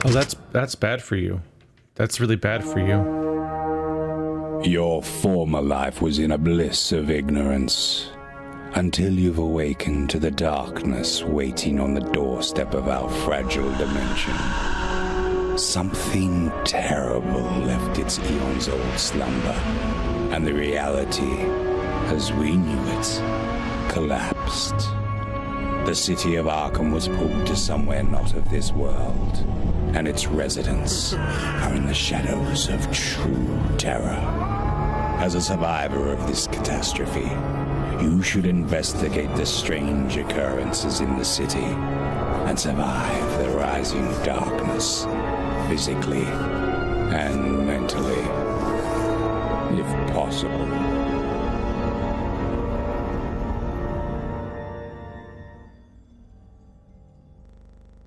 Oh, that's bad for you. That's really bad for you. Your former life was in a bliss of ignorance, until you've awakened to the darkness waiting on the doorstep of our fragile dimension. Something terrible left its eons-old slumber, and the reality, as we knew it, collapsed. The city of Arkham was pulled to somewhere not of this world, and its residents are in the shadows of true terror. As a survivor of this catastrophe, you should investigate the strange occurrences in the city and survive the rising darkness, physically and mentally, if possible.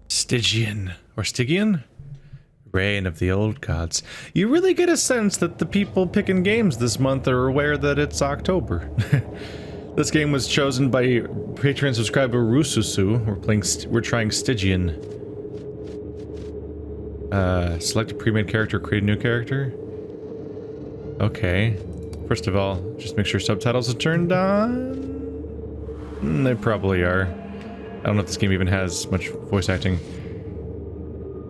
Stygian, or Stygian? Reign of the old gods. You really get a sense that the people picking games this month are aware that it's October. This game was chosen by Patreon subscriber Rususu. We're trying Stygian. Select a pre-made character, create a new character. Okay. First of all, just make sure subtitles are turned on. They probably are. I don't know if this game even has much voice acting.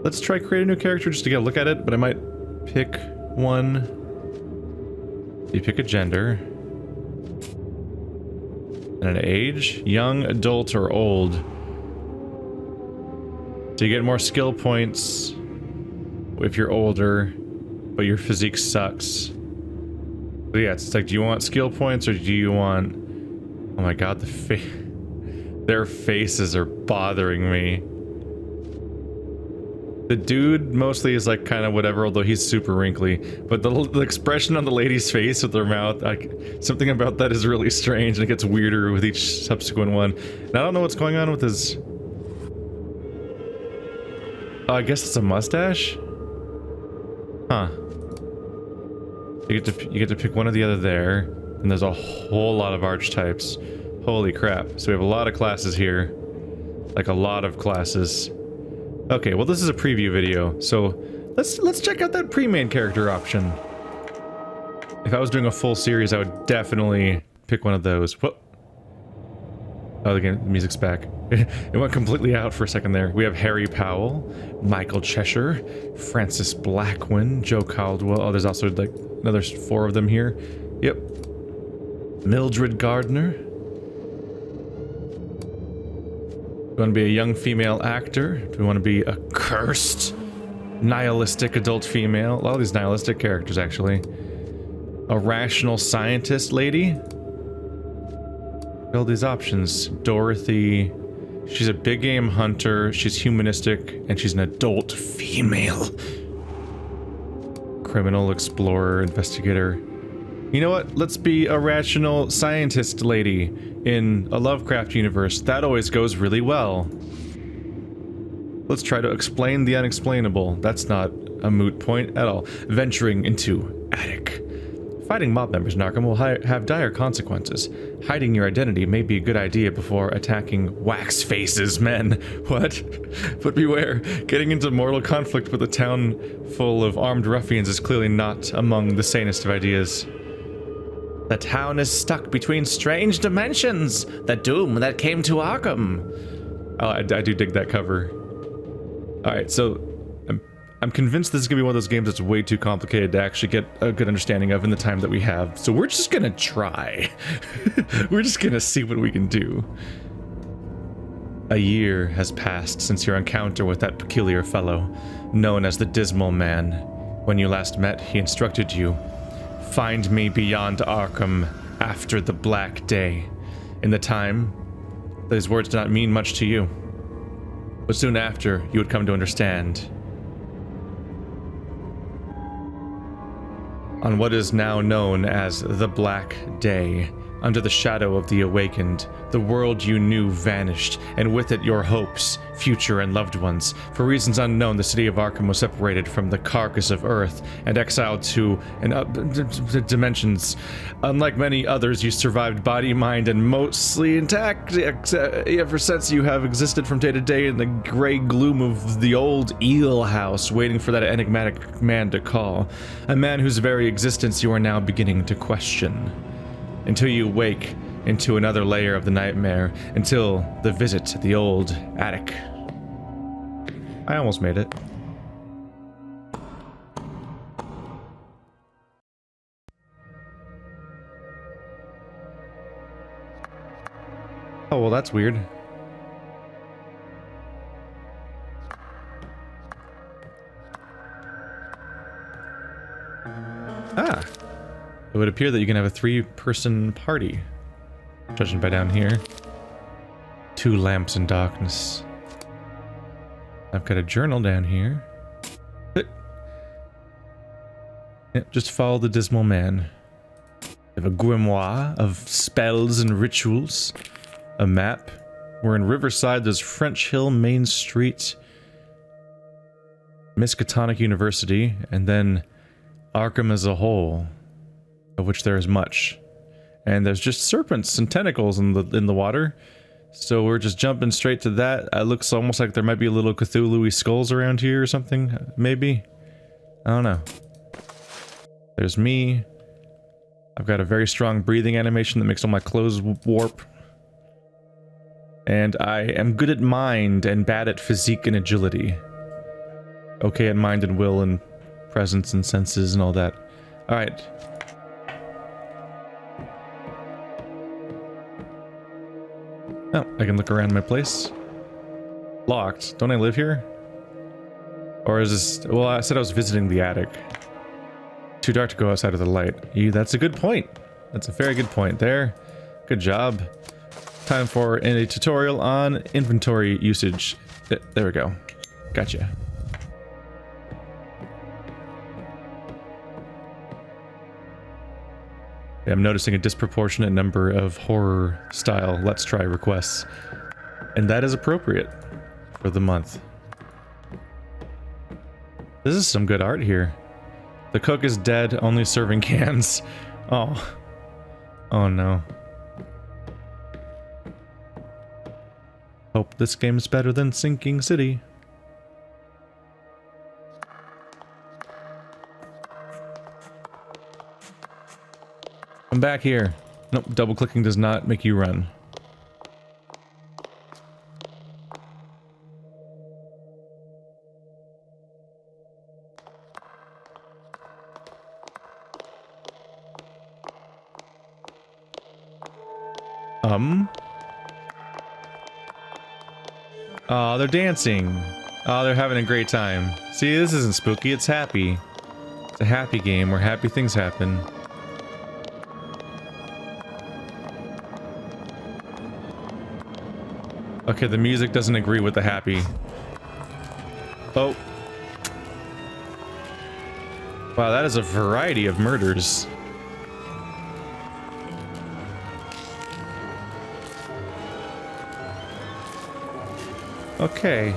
Let's try create a new character just to get a look at it, but I might pick one. You pick a gender. And an age. Young, adult, or old. So you get more skill points if you're older, but your physique sucks. So yeah, it's like, do you want skill points or do you want... Oh my god, their faces are bothering me. The dude mostly is like kind of whatever, although he's super wrinkly. But the expression on the lady's face with her mouth, something about that is really strange, and it gets weirder with each subsequent one. And I don't know what's going on with his... Oh, I guess it's a mustache? Huh. You get to pick one or the other there, and there's a whole lot of archetypes. Holy crap. So we have a lot of classes here. Like a lot of classes. Okay, well this is a preview video, so let's check out that pre-made character option. If I was doing a full series, I would definitely pick one of those. Whoop. Oh, again, the music's back. It went completely out for a second there. We have Harry Powell, Michael Cheshire, Francis Blackwin, Joe Caldwell. Oh, there's also like another 4 of them here. Yep. Mildred Gardner. Do we want to be a young female actor? Do we want to be a cursed, nihilistic adult female? A lot of these nihilistic characters, actually. A rational scientist lady? All these options. Dorothy. She's a big game hunter, she's humanistic, and she's an adult female. Criminal, explorer, investigator. You know what? Let's be a rational scientist lady in a Lovecraft universe. That always goes really well. Let's try to explain the unexplainable. That's not a moot point at all. Venturing into attic. Fighting mob members in Arkham will have dire consequences. Hiding your identity may be a good idea before attacking wax faces men. What? But beware, getting into mortal conflict with a town full of armed ruffians is clearly not among the sanest of ideas. The town is stuck between strange dimensions. The doom that came to Arkham. Oh, I do dig that cover. Alright, so I'm convinced this is going to be one of those games that's way too complicated to actually get a good understanding of in the time that we have. So we're just going to try. We're just going to see what we can do. A year has passed since your encounter with that peculiar fellow, known as the Dismal Man. When you last met, he instructed you, find me beyond Arkham after the Black Day. In the time, those words did not mean much to you. But soon after, you would come to understand. On what is now known as the Black Day, Under the shadow of the awakened, the world you knew vanished, and with it your hopes, future and loved ones. For reasons unknown, the city of Arkham was separated from the carcass of Earth and exiled to dimensions. Unlike many others, you survived body, mind, and mostly intact. Ever since you have existed from day to day in the gray gloom of the old eel house, waiting for that enigmatic man to call. A man whose very existence you are now beginning to question. Until you wake into another layer of the nightmare, until the visit to the old attic. I almost made it. Oh, well, that's weird. Ah. It would appear that you can have a 3-person party. Judging by down here. 2 lamps in darkness. I've got a journal down here. Yep, just follow the dismal man. We have a grimoire of spells and rituals. A map. We're in Riverside, there's French Hill, Main Street, Miskatonic University, and then Arkham as a whole. Of which there is much. And there's just serpents and tentacles in the water. So we're just jumping straight to that. It looks almost like there might be a little Cthulhu-y skulls around here or something. Maybe? I don't know. There's me. I've got a very strong breathing animation that makes all my clothes warp. And I am good at mind and bad at physique and agility. Okay at mind and will and presence and senses and all that. Alright. Oh, I can look around my place. Locked. Don't I live here? Or is this... Well, I said I was visiting the attic. Too dark to go outside of the light. That's a good point. That's a very good point there. Good job. Time for a tutorial on inventory usage. There we go. Gotcha. I'm noticing a disproportionate number of horror-style Let's Try requests. And that is appropriate for the month. This is some good art here. The cook is dead, only serving cans. Oh. Oh no. Hope this game's better than Sinking City. I'm back here. Nope, double clicking does not make you run. Oh, they're dancing. Oh, they're having a great time. See, this isn't spooky, it's happy. It's a happy game where happy things happen. Okay, the music doesn't agree with the happy. Oh. Wow, that is a variety of murders. Okay.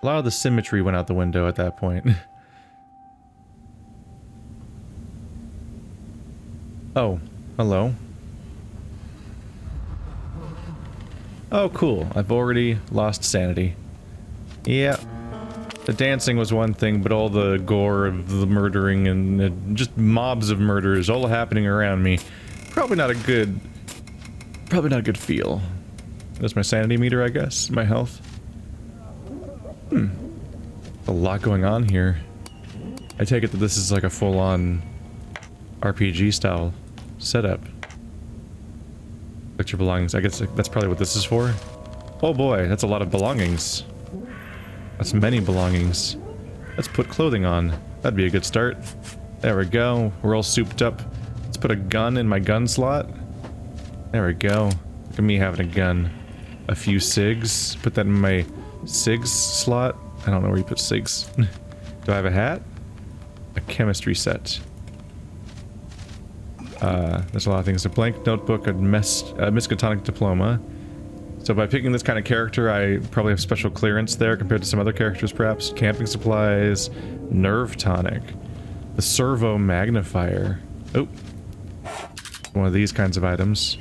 A lot of the symmetry went out the window at that point. Oh, hello. Oh, cool. I've already lost sanity. Yeah. The dancing was one thing, but all the gore of the murdering and just mobs of murders all happening around me. Probably not a good feel. That's my sanity meter, I guess. My health. A lot going on here. I take it that this is like a full-on RPG style setup. Collect your belongings. I guess that's probably what this is for. Oh boy, that's a lot of belongings. That's many belongings. Let's put clothing on. That'd be a good start. There we go. We're all souped up. Let's put a gun in my gun slot. There we go. Look at me having a gun. A few cigs. Put that in my cigs slot. I don't know where you put cigs. Do I have a hat? A chemistry set. There's a lot of things. A blank notebook, a miskatonic diploma. So by picking this kind of character, I probably have special clearance there compared to some other characters, perhaps. Camping supplies, nerve tonic, the servo magnifier. Oh, one of these kinds of items.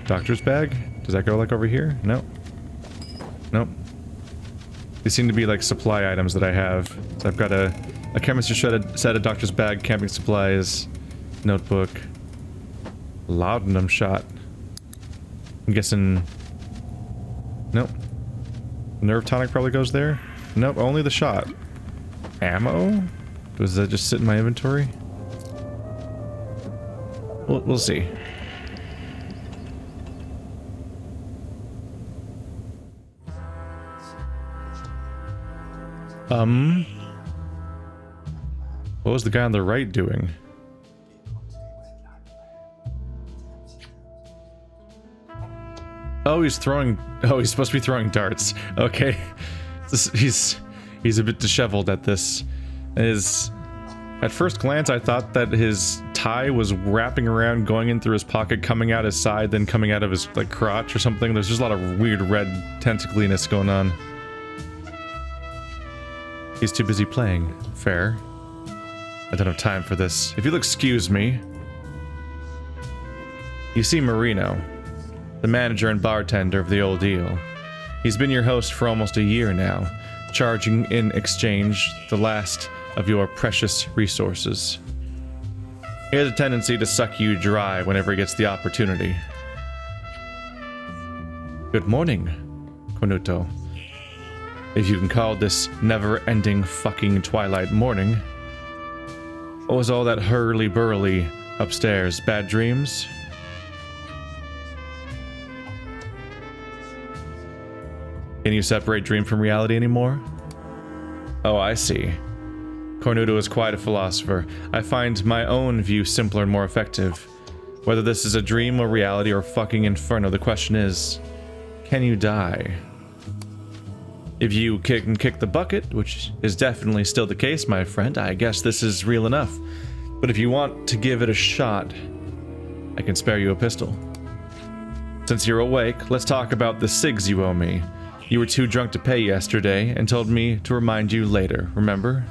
Doctor's bag? Does that go like over here? No. Nope. These seem to be like supply items that I have. So I've got a chemistry set, a doctor's bag, camping supplies, notebook, laudanum shot. I'm guessing... Nope. Nerve tonic probably goes there? Nope, only the shot. Ammo? Does that just sit in my inventory? We'll see. What was the guy on the right doing? Oh, he's throwing... Oh, he's supposed to be throwing darts. Okay. He's a bit disheveled at this. At first glance, I thought that his tie was wrapping around, going in through his pocket, coming out his side, then coming out of his, like, crotch or something. There's just a lot of weird red tentacliness going on. He's too busy playing. Fair. I don't have time for this. If you'll excuse me... You see Marino, the manager and bartender of the old deal. He's been your host for almost a year now, charging in exchange the last of your precious resources. He has a tendency to suck you dry whenever he gets the opportunity. Good morning, Cornuto. If you can call this never-ending fucking twilight morning. What was all that hurly-burly upstairs? Bad dreams? Can you separate dream from reality anymore? Oh, I see. Cornuto is quite a philosopher. I find my own view simpler and more effective. Whether this is a dream or reality or fucking inferno, the question is, can you die? If you can kick the bucket, which is definitely still the case, my friend, I guess this is real enough. But if you want to give it a shot, I can spare you a pistol. Since you're awake, let's talk about the cigs you owe me. You were too drunk to pay yesterday and told me to remind you later, remember?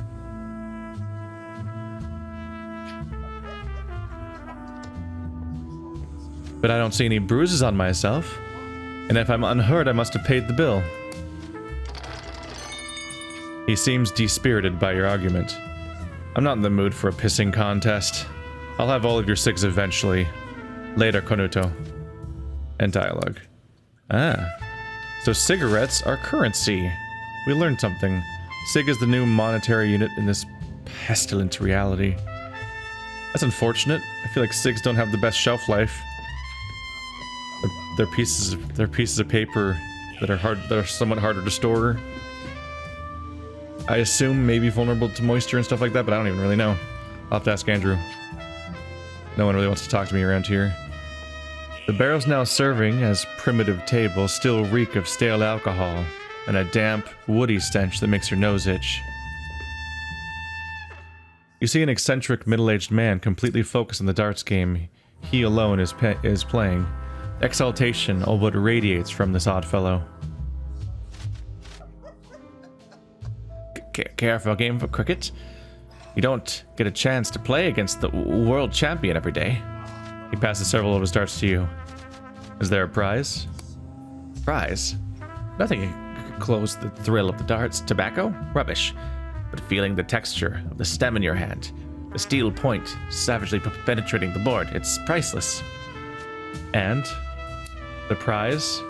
But I don't see any bruises on myself. And if I'm unhurt, I must have paid the bill. He seems dispirited by your argument. I'm not in the mood for a pissing contest. I'll have all of your cigs eventually. Later, Cornuto. End dialogue. Ah. So cigarettes are currency. We learned something. Sig is the new monetary unit in this pestilent reality. That's unfortunate. I feel like cigs don't have the best shelf life. They're pieces of paper that are somewhat harder to store. I assume maybe vulnerable to moisture and stuff like that, but I don't even really know. I'll have to ask Andrew. No one really wants to talk to me around here. The barrels now serving as primitive tables still reek of stale alcohol and a damp, woody stench that makes your nose itch. You see an eccentric middle-aged man completely focused on the darts game he alone is playing. Exaltation all but radiates from this odd fellow. Care for a game of cricket? You don't get a chance to play against the world champion every day. He passes several of his darts to you. Is there a prize? Prize? Nothing can close the thrill of the darts. Tobacco? Rubbish. But feeling the texture of the stem in your hand, the steel point savagely penetrating the board, it's priceless. And the prize?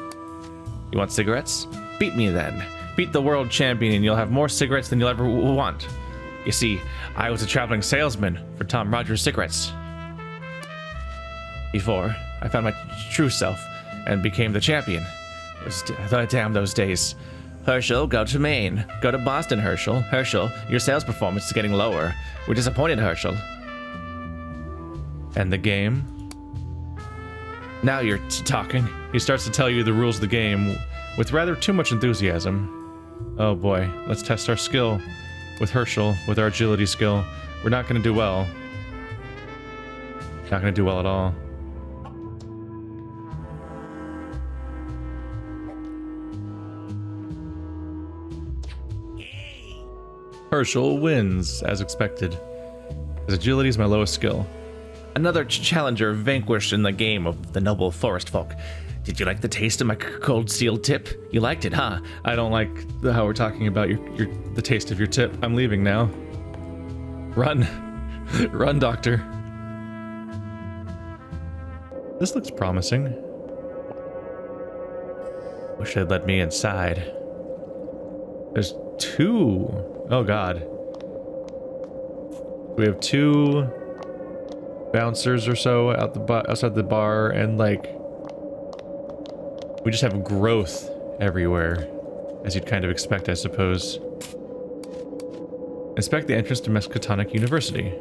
You want cigarettes? Beat me then. Beat the world champion and you'll have more cigarettes than you'll ever want. You see, I was a traveling salesman for Tom Rogers cigarettes. Before I found my true self and became the champion. Damn those days. Herschel, go to Maine. Go to Boston, Herschel. Herschel, your sales performance is getting lower. We're disappointed, Herschel. And the game? Now you're talking. He starts to tell you the rules of the game with rather too much enthusiasm. Oh boy, let's test our skill. With Herschel, with our agility skill, we're not going to do well. Not gonna do well at all. Herschel wins, as expected. His agility is my lowest skill. Another challenger vanquished in the game of the noble forest folk. Did you like the taste of my cold steel tip? You liked it, huh? I don't like how we're talking about the taste of your tip. I'm leaving now. Run. Run, doctor. This looks promising. Wish they'd let me inside. There's two. Oh god. We have two bouncers or so outside the bar, and like we just have growth everywhere, as you'd kind of expect, I suppose. Inspect the entrance to Miskatonic University.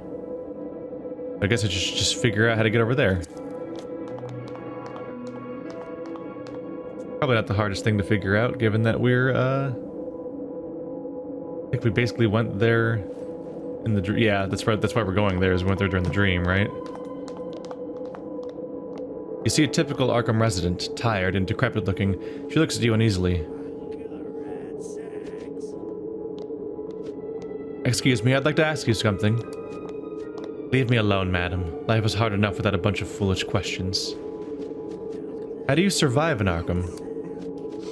I guess I should just figure out how to get over there. Probably not the hardest thing to figure out, given that we're I think we basically went there in the yeah, that's right. That's why we're going there. Is we went there during the dream, right? You see a typical Arkham resident, tired and decrepit looking. She looks at you uneasily. Excuse me, I'd like to ask you something. Leave me alone, madam. Life is hard enough without a bunch of foolish questions. How do you survive in Arkham?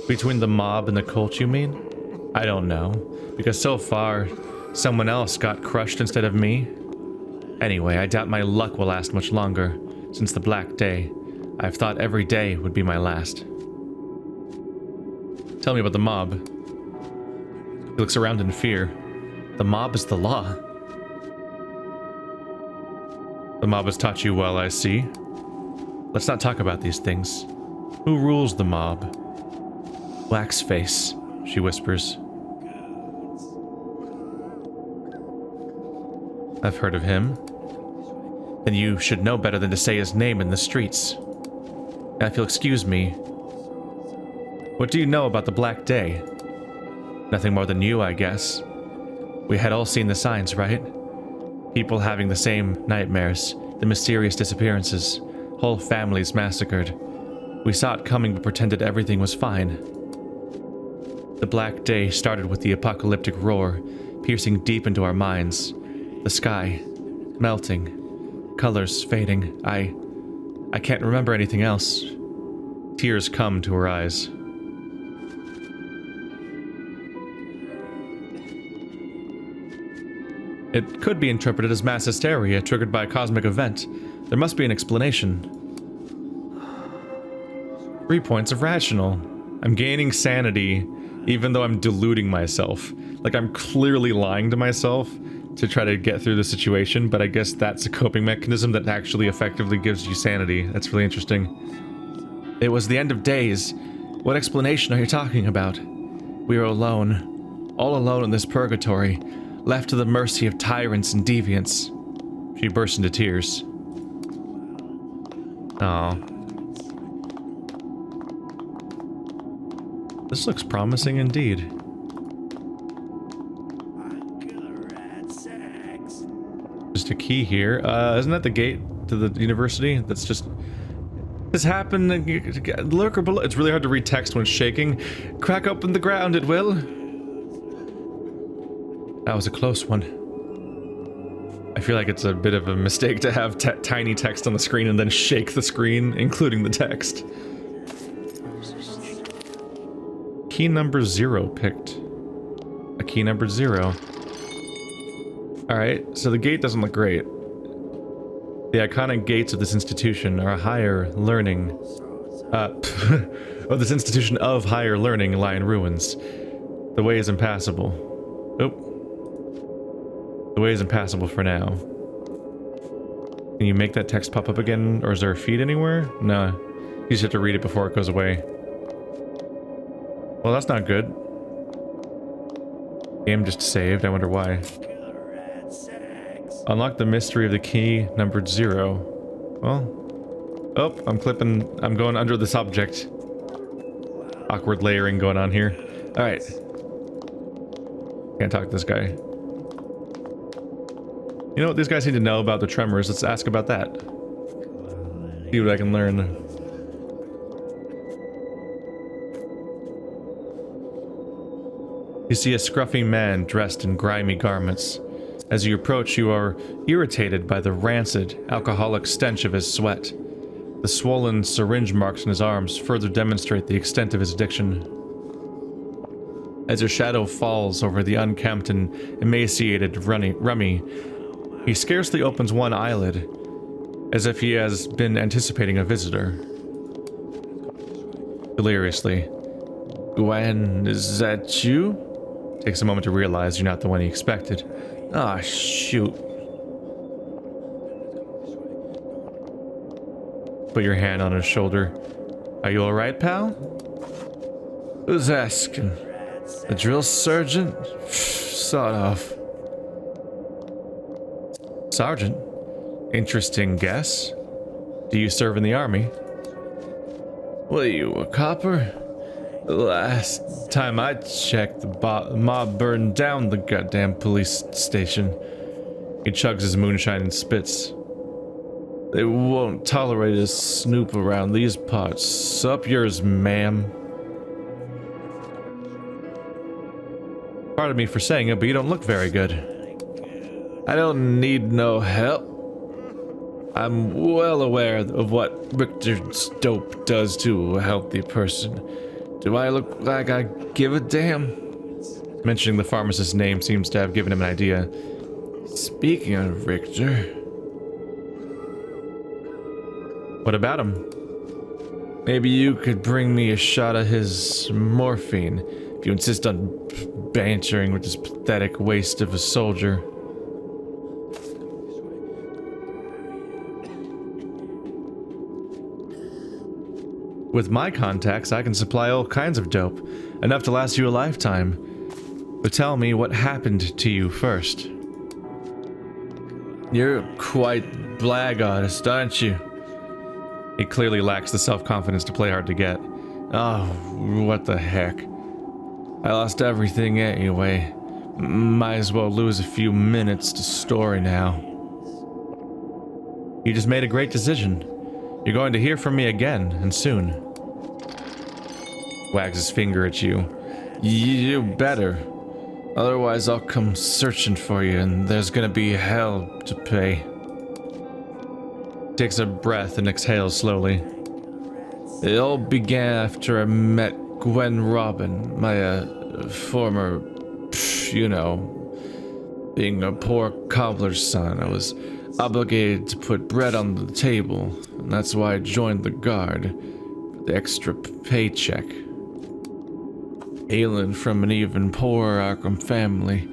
Between the mob and the cult, you mean? I don't know, because so far, someone else got crushed instead of me. Anyway, I doubt my luck will last much longer. Since the Black Day, I've thought every day would be my last. Tell me about the mob. He looks around in fear. The mob is the law. The mob has taught you well, I see. Let's not talk about these things. Who rules the mob? Waxface, she whispers. I've heard of him. Then you should know better than to say his name in the streets. Now, if you'll excuse me, what do you know about the Black Day? Nothing more than you, I guess. We had all seen the signs, right? People having the same nightmares, the mysterious disappearances, whole families massacred. We saw it coming but pretended everything was fine. The Black Day started with the apocalyptic roar, piercing deep into our minds. The sky, melting, colors fading. I can't remember anything else. Tears come to her eyes. It could be interpreted as mass hysteria triggered by a cosmic event. There must be an explanation. 3 points of rational. I'm gaining sanity, even though I'm deluding myself. Like, I'm clearly lying to myself to try to get through the situation, but I guess that's a coping mechanism that actually effectively gives you sanity. That's really interesting. It was the end of days. What explanation are you talking about? We are alone. All alone in this purgatory, left to the mercy of tyrants and deviants. She burst into tears. Aww. This looks promising indeed. Just a key here. Isn't that the gate to the university? That's just... This happened. Lurker below. It's really hard to read text when shaking. Crack open the ground, it will. That was a close one. I feel like it's a bit of a mistake to have tiny text on the screen and then shake the screen, including the text. Key number 0 picked. A key number 0. Alright, so the gate doesn't look great. The iconic gates of this institution are higher learning. This institution of higher learning lie in ruins. The way is impassable. Oh. The way is impassable for now. Can you make that text pop up again, or is there a feed anywhere? No. You just have to read it before it goes away. Well, that's not good. Game just saved, I wonder why. Unlock the mystery of the key numbered 0. Well. Oh, I'm going under this object. Awkward layering going on here. Alright. Can't talk to this guy. You know what these guys need to know about the tremors? Let's ask about that. See what I can learn. You see a scruffy man dressed in grimy garments. As you approach, you are irritated by the rancid, alcoholic stench of his sweat. The swollen syringe marks in his arms further demonstrate the extent of his addiction. As your shadow falls over the unkempt and emaciated Rummy, he scarcely opens one eyelid, as if he has been anticipating a visitor. Deliriously. Gwen, is that you? Takes a moment to realize you're not the one he expected. Ah, shoot. Put your hand on his shoulder. Are you alright, pal? Who's asking? The drill sergeant? Sort of. Sergeant? Interesting guess. Do you serve in the army? What are you, a copper? The last time I checked, the mob burned down the goddamn police station. He chugs his moonshine and spits. They won't tolerate a snoop around these parts. Up yours, ma'am. Pardon me for saying it, but you don't look very good. I don't need no help. I'm well aware of what Richter's dope does to a healthy person. Do I look like I give a damn? Mentioning the pharmacist's name seems to have given him an idea. Speaking of Richter... What about him? Maybe you could bring me a shot of his morphine, if you insist on bantering with this pathetic waste of a soldier. With my contacts, I can supply all kinds of dope, enough to last you a lifetime. But tell me what happened to you first. You're quite black-artist, aren't you? He clearly lacks the self-confidence to play hard to get. Oh, what the heck. I lost everything anyway. Might as well lose a few minutes to story now. You just made a great decision. You're going to hear from me again, and soon. Wags his finger at you. You better. Otherwise I'll come searching for you, and there's gonna be hell to pay. Takes a breath and exhales slowly. It all began after I met Gwen Robin, my, former, you know, being a poor cobbler's son. I was obligated to put bread on the table, and that's why I joined the guard, for the extra paycheck. Hailing from an even poorer Arkham family,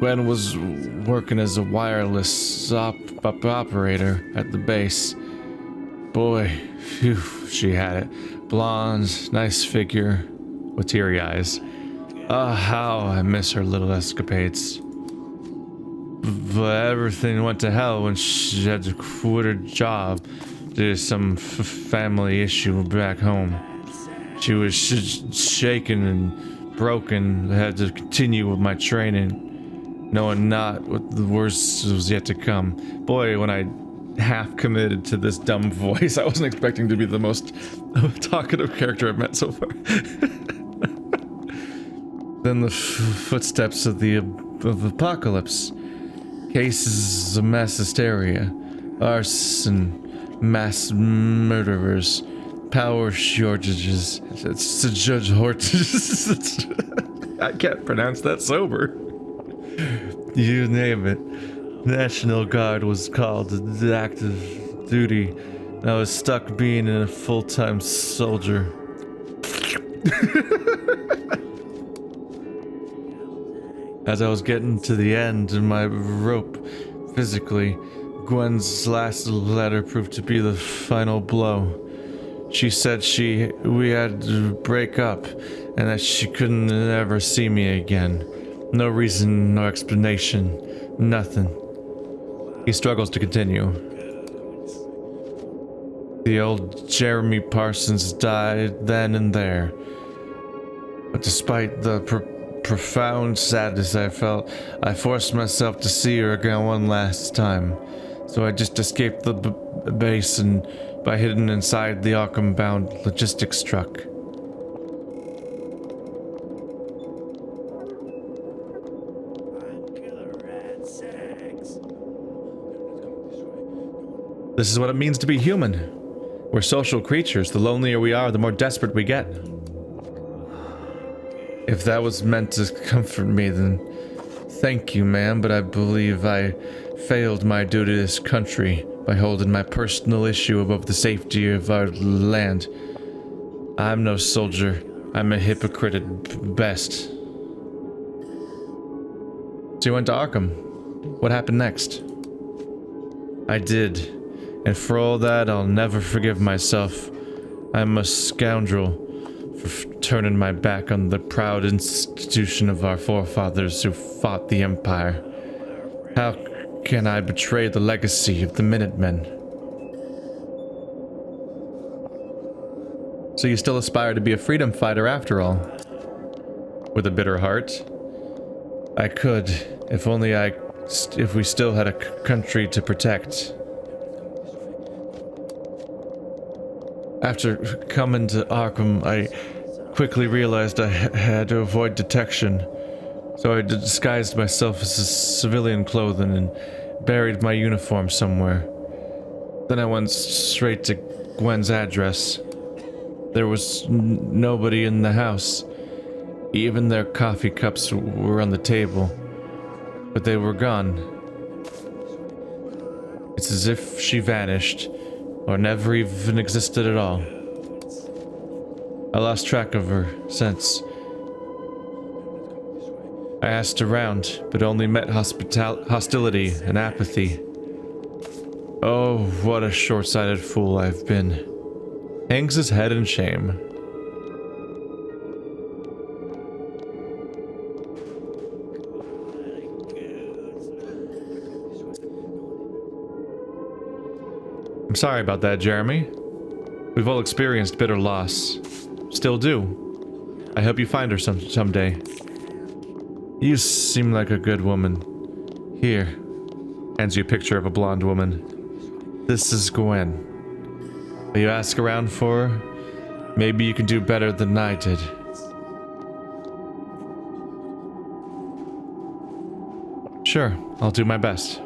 Gwen was working as a wireless operator at the base. Boy, phew, she had it. Blonde, nice figure, with teary eyes. Ah, how I miss her little escapades. But everything went to hell when she had to quit her job due to some family issue back home. She was shaken and broken. I had to continue with my training, knowing not what the worst was yet to come. Boy, when I half committed to this dumb voice, I wasn't expecting to be the most talkative character I've met so far. Then the footsteps of the apocalypse. Cases of mass hysteria, arson, mass murderers, power shortages. It's to Judge Horton's. I can't pronounce that sober. You name it. National Guard was called to active duty. And I was stuck being a full-time soldier. As I was getting to the end of my rope physically, Gwen's last letter proved to be the final blow. She said we had to break up and that she couldn't ever see me again. No reason, no explanation, nothing. He struggles to continue. The old Jeremy Parsons died then and there. But despite the profound sadness I felt, I forced myself to see her again one last time. So I just escaped the base and by hidden inside the Arkham-bound logistics truck. This is what it means to be human. We're social creatures. The lonelier we are, the more desperate we get. If that was meant to comfort me, then thank you, ma'am, but I believe I failed my duty to this country by holding my personal issue above the safety of our land. I'm no soldier. I'm a hypocrite at best. So you went to Arkham. What happened next? I did. And for all that, I'll never forgive myself. I'm a scoundrel for turning my back on the proud institution of our forefathers who fought the Empire. How can I betray the legacy of the Minutemen? So you still aspire to be a freedom fighter after all? With a bitter heart? I could, if only if we still had a country to protect. After coming to Arkham, I quickly realized I had to avoid detection, so I disguised myself as a civilian clothing and buried my uniform somewhere. Then I went straight to Gwen's address. There was nobody in the house. Even their coffee cups were on the table, but they were gone. It's as if she vanished, or never even existed at all. I lost track of her since. I asked around, but only met hostility and apathy. Oh, what a short-sighted fool I've been. Hangs his head in shame. I'm sorry about that, Jeremy. We've all experienced bitter loss. Still do. I hope you find her someday. You seem like a good woman. Here. Hands you a picture of a blonde woman. This is Gwen. Will you ask around for her? Maybe you can do better than I did. Sure, I'll do my best.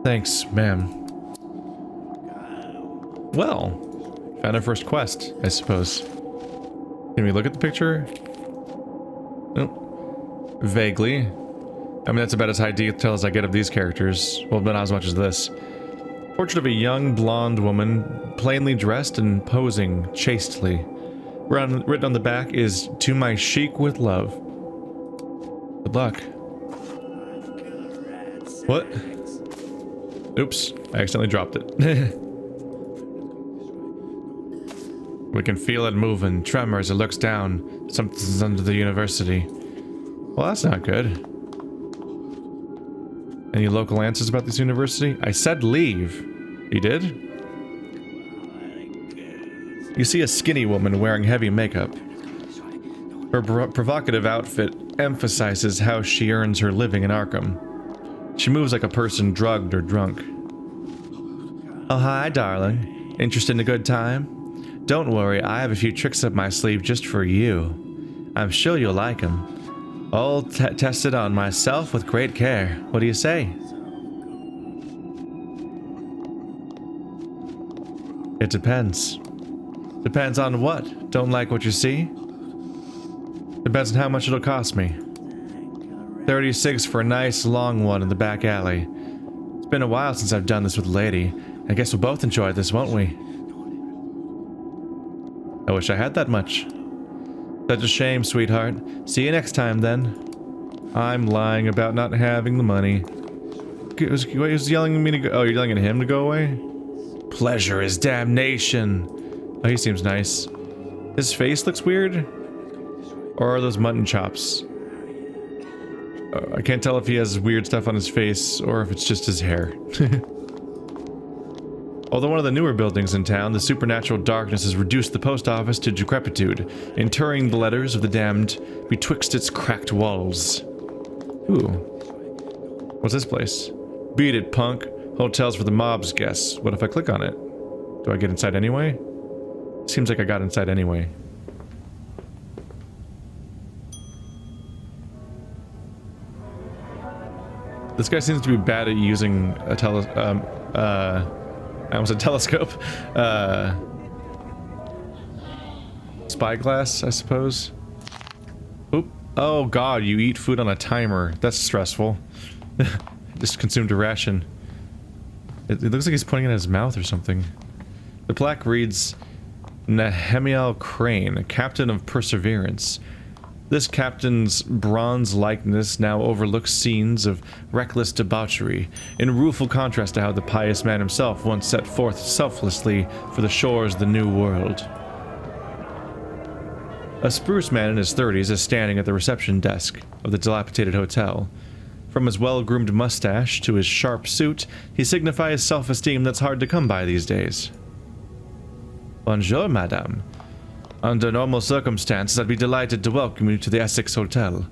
Thanks, ma'am. Well, found our first quest, I suppose. Can we look at the picture? Nope. Vaguely. I mean, that's about as high detail as I get of these characters. Well, not as much as this. Portrait of a young blonde woman, plainly dressed and posing chastely. Written on the back is, "To my chic with love." Good luck. What? Oops, I accidentally dropped it. We can feel it moving, tremor as it looks down. Something's under the university. Well, that's not good. Any local answers about this university? I said leave. You did? You see a skinny woman wearing heavy makeup. Her provocative outfit emphasizes how she earns her living in Arkham. She moves like a person drugged or drunk. Oh, hi, darling. Interested in a good time? Don't worry, I have a few tricks up my sleeve just for you. I'm sure you'll like them. All tested on myself with great care. What do you say? It depends. Depends on what? Don't like what you see? Depends on how much it'll cost me. 36 for a nice long one in the back alley. It's been a while since I've done this with a lady. I guess we'll both enjoy this, won't we? I wish I had that much. Such a shame, sweetheart. See you next time, then. I'm lying about not having the money. Who's yelling at me to go? Oh, you're yelling at him to go away? Pleasure is damnation. Oh, he seems nice. His face looks weird? Or are those mutton chops? I can't tell if he has weird stuff on his face or if it's just his hair. Although one of the newer buildings in town, the supernatural darkness has reduced the post office to decrepitude, interring the letters of the damned betwixt its cracked walls. Ooh. What's this place? Beat it, punk. Hotels for the mob's guests. What if I click on it? Do I get inside anyway? Seems like I got inside anyway. This guy seems to be bad at using a I almost said telescope. Spyglass, I suppose. Oop. Oh god, you eat food on a timer. That's stressful. Just consumed a ration. It looks like he's putting it in his mouth or something. The plaque reads, Nehemiel Crane, Captain of Perseverance. This captain's bronze likeness now overlooks scenes of reckless debauchery, in rueful contrast to how the pious man himself once set forth selflessly for the shores of the New World. A spruce man in his 30s is standing at the reception desk of the dilapidated hotel. From his well-groomed mustache to his sharp suit, he signifies self-esteem that's hard to come by these days. Bonjour, madame. Under normal circumstances, I'd be delighted to welcome you to the Essex Hotel,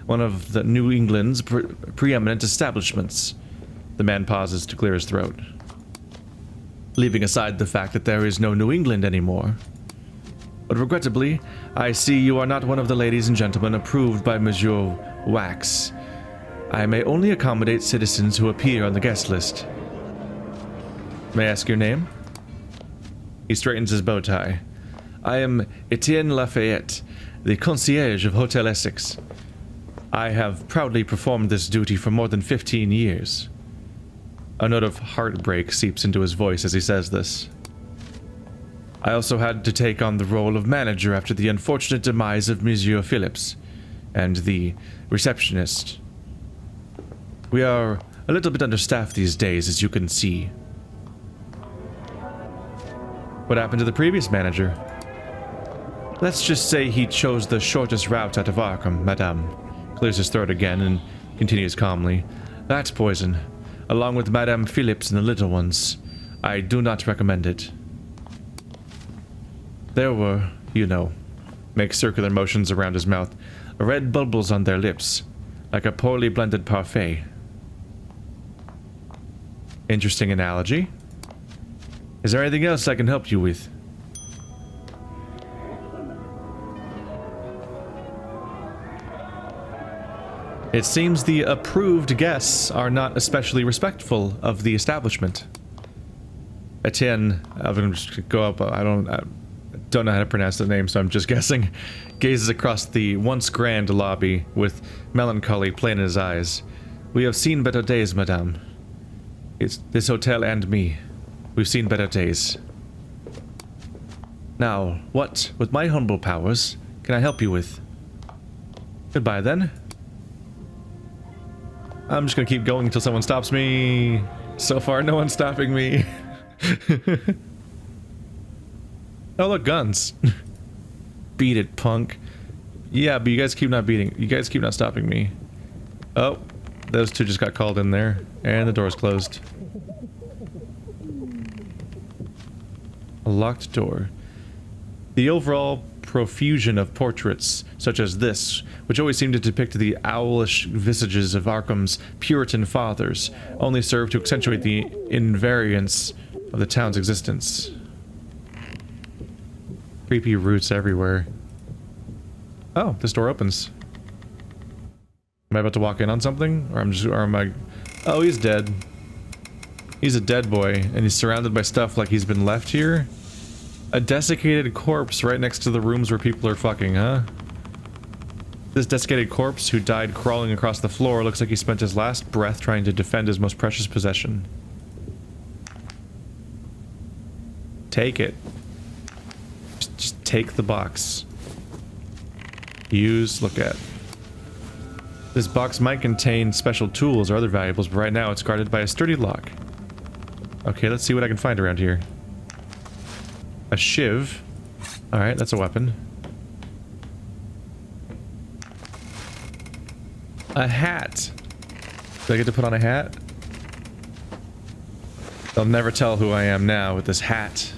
one of the New England's preeminent establishments. The man pauses to clear his throat. Leaving aside the fact that there is no New England anymore. But regrettably, I see you are not one of the ladies and gentlemen approved by Monsieur Wax. I may only accommodate citizens who appear on the guest list. May I ask your name? He straightens his bow tie. I am Etienne Lafayette, the concierge of Hotel Essex. I have proudly performed this duty for more than 15 years. A note of heartbreak seeps into his voice as he says this. I also had to take on the role of manager after the unfortunate demise of Monsieur Phillips and the receptionist. We are a little bit understaffed these days, as you can see. What happened to the previous manager? Let's just say he chose the shortest route out of Arkham, madame. Clears his throat again and continues calmly. That poison, along with Madame Phillips and the little ones, I do not recommend it. There were, you know, makes circular motions around his mouth, red bubbles on their lips, like a poorly blended parfait. Interesting analogy. Is there anything else I can help you with? It seems the approved guests are not especially respectful of the establishment. Etienne, I'm gonna just go up, I don't know how to pronounce the name, so I'm just guessing, gazes across the once grand lobby with melancholy plain in his eyes. We have seen better days, madame. It's this hotel and me. We've seen better days. Now, what, with my humble powers, can I help you with? Goodbye, then. I'm just gonna keep going until someone stops me. So far, no one's stopping me. Oh, look, guns. Beat it, punk. Yeah, but you guys keep not beating. You guys keep not stopping me. Oh, those two just got called in there, and the door's closed. A locked door. The overall profusion of portraits, such as this, which always seem to depict the owlish visages of Arkham's Puritan fathers, only serve to accentuate the invariance of the town's existence. Creepy roots everywhere. Oh, this door opens. Am I about to walk in on something? Or am I... Oh, he's dead. He's a dead boy, and he's surrounded by stuff like he's been left here. A desiccated corpse right next to the rooms where people are fucking, huh? This desiccated corpse, who died crawling across the floor, looks like he spent his last breath trying to defend his most precious possession. Take it. Just take the box. Use, look at. This box might contain special tools or other valuables, but right now it's guarded by a sturdy lock. Okay, let's see what I can find around here. A shiv. Alright, that's a weapon. A hat. Do I get to put on a hat? They'll never tell who I am now with this hat.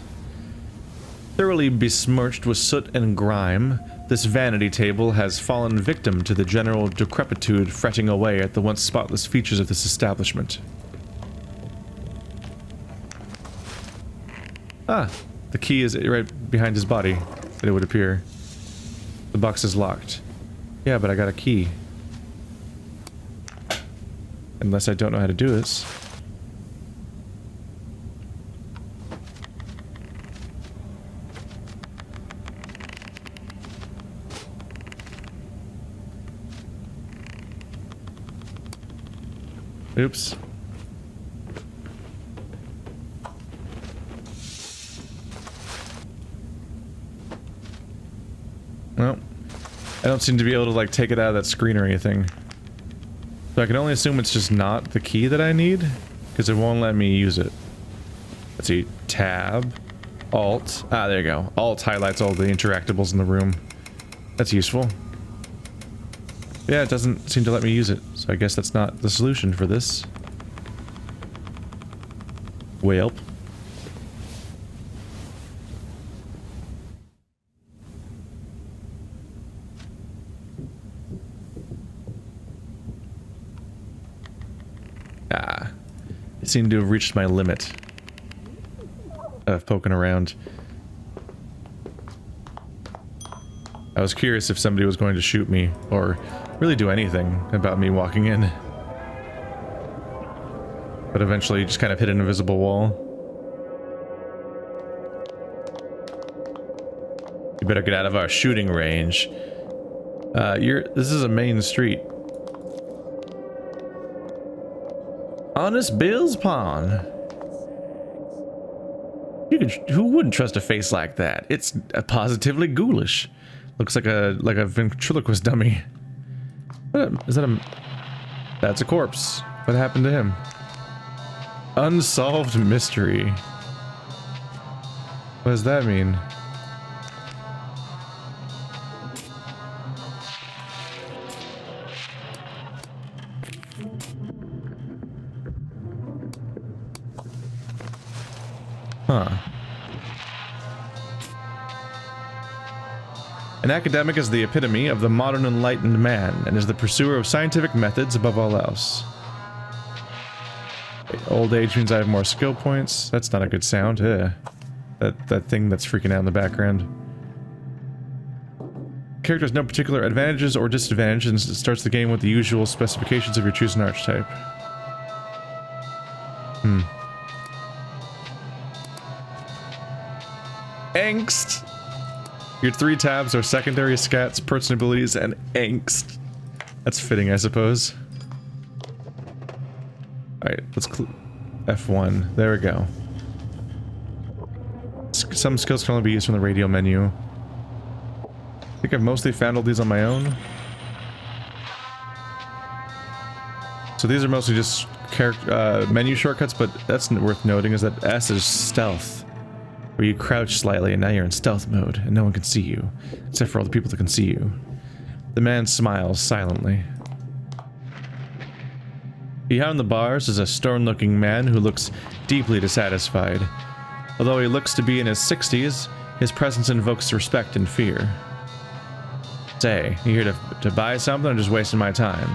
Thoroughly besmirched with soot and grime, this vanity table has fallen victim to the general decrepitude fretting away at the once spotless features of this establishment. Ah, the key is right behind his body, it would appear. The box is locked. Yeah, but I got a key. Unless I don't know how to do this. Oops. Well, I don't seem to be able to, like, take it out of that screen or anything. So I can only assume it's just not the key that I need, because it won't let me use it. Let's see. Tab. Alt. Ah, there you go. Alt highlights all the interactables in the room. That's useful. Yeah, it doesn't seem to let me use it, so I guess that's not the solution for this. Welp. Ah. I seem to have reached my limit of poking around. I was curious if somebody was going to shoot me, or really do anything about me walking in. But eventually just kind of hit an invisible wall. You better get out of our shooting range. This is a main street. Honest Bill's Pawn. Who wouldn't trust a face like that? It's positively ghoulish. Looks like a ventriloquist dummy. Is that a... That's a corpse. What happened to him? Unsolved mystery. What does that mean? Huh. An academic is the epitome of the modern enlightened man and is the pursuer of scientific methods above all else. Old age means I have more skill points. That's not a good sound. That thing that's freaking out in the background. Character has no particular advantages or disadvantages and starts the game with the usual specifications of your chosen archetype. Angst! Your 3 tabs are secondary scats, person abilities, and angst. That's fitting, I suppose. Alright, let's F1. There we go. Some skills can only be used from the radio menu. I think I've mostly found all these on my own. So these are mostly just menu shortcuts, but that's worth noting is that S is stealth. Where you crouch slightly and now you're in stealth mode and no one can see you. Except for all the people that can see you. The man smiles silently. Behind the bars is a stern-looking man who looks deeply dissatisfied. Although he looks to be in his 60s, his presence invokes respect and fear. Say, you here to buy something or just wasting my time?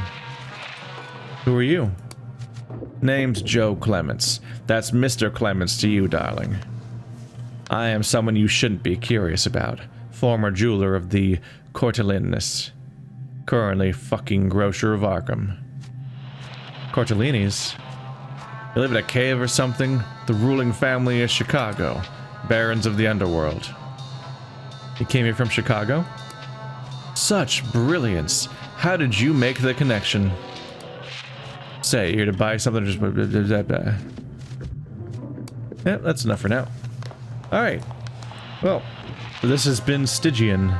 Who are you? Named Joe Clements. That's Mr. Clements to you, darling. I am someone you shouldn't be curious about. Former jeweler of the Cortellinists. Currently fucking grocer of Arkham. Cortellini's? You live in a cave or something? The ruling family is Chicago. Barons of the underworld. You came here from Chicago? Such brilliance. How did you make the connection? Say, you're here to buy something just... Yeah, that's enough for now. Alright. Well, this has been Stygian.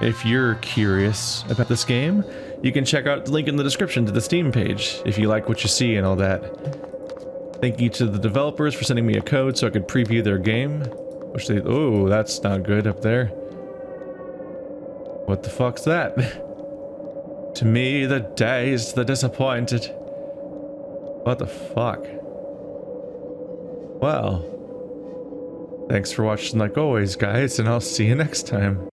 If you're curious about this game, you can check out the link in the description to the Steam page, if you like what you see and all that. Thank you to the developers for sending me a code so I could preview their game. Which they... Oh, that's not good up there. What the fuck's that? To me, the dazed, the disappointed. What the fuck? Well... Thanks for watching like always, guys, and I'll see you next time.